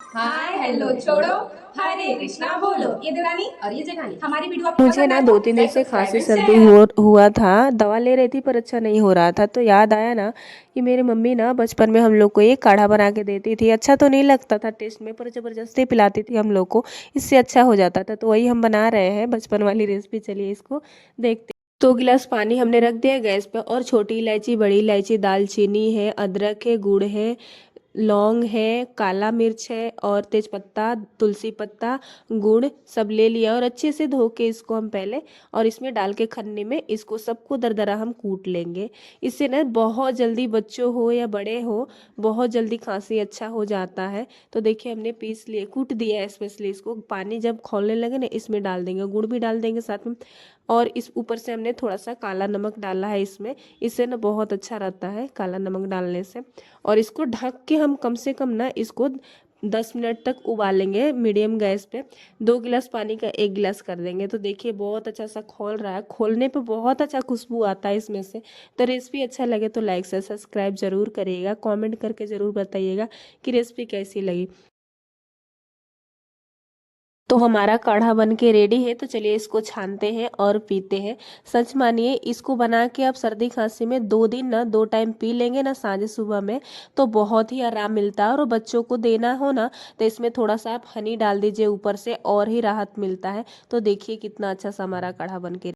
Hi hello छोड़ो, हरे कृष्णा बोलो। ये देवरानी और ये जेठानी, हमारी वीडियो आपको मुझे पसंद ना आए दो तो तीन दिन लाइक से सब्सक्राइब खांसी एंड सर्दी शेयर। हुआ था। दवा ले रही थी पर अच्छा नहीं हो रहा था। तो याद आया ना कि मेरी मम्मी ना बचपन में हम लोग को ये काढ़ा बना के देती थी। अच्छा तो नहीं लगता था टेस्ट में, पर ज़बरदस्ती पिलाती थी हम लोग को, इससे अच्छा हो जाता था। तो वही हम बना रहे हैं, बचपन वाली रेसिपी। चलिए इसको देखते। 2 गिलास पानी हमने रख दिया गैस पे, और छोटी इलायची, बड़ी इलायची, दालचीनी है, अदरक है, गुड़ है, लौंग है, काला मिर्च है और तेजपत्ता, तुलसी पत्ता, गुड़ सब ले लिया। और अच्छे से धो के इसको हम पहले, और इसमें डाल के खन्ने में इसको सबको दरदरा हम कूट लेंगे। इससे ना बहुत जल्दी, बच्चों हो या बड़े हो, बहुत जल्दी खांसी अच्छा हो जाता है। तो देखिए हमने पीस लिए, कूट दिया है। स्पेशली इसको पानी जब खौलने लगे ना, इसमें डाल देंगे, गुड़ भी डाल देंगे साथ में। और इस ऊपर से हमने थोड़ा सा काला नमक डाला है इसमें। इससे ना बहुत अच्छा रहता है काला नमक डालने से। और इसको ढक के हम कम से कम ना इसको 10 मिनट तक उबालेंगे मीडियम गैस पे। 2 गिलास पानी का 1 गिलास कर देंगे। तो देखिए बहुत अच्छा सा खोल रहा है, खोलने पे बहुत अच्छा खुशबू आता है इसमें से। तो रेसिपी अच्छा लगे तो लाइक से सब्सक्राइब जरूर करिएगा, कमेंट करके ज़रूर बताइएगा कि रेसिपी कैसी लगी। तो हमारा काढ़ा बन के रेडी है। तो चलिए इसको छानते हैं और पीते हैं। सच मानिए, इसको बना के आप सर्दी खांसी में 2 दिन ना 2 टाइम पी लेंगे ना, सांझ सुबह में, तो बहुत ही आराम मिलता है। और बच्चों को देना हो ना, तो इसमें थोड़ा सा आप हनी डाल दीजिए ऊपर से, और ही राहत मिलता है। तो देखिए कितना अच्छा सा हमारा काढ़ा बन के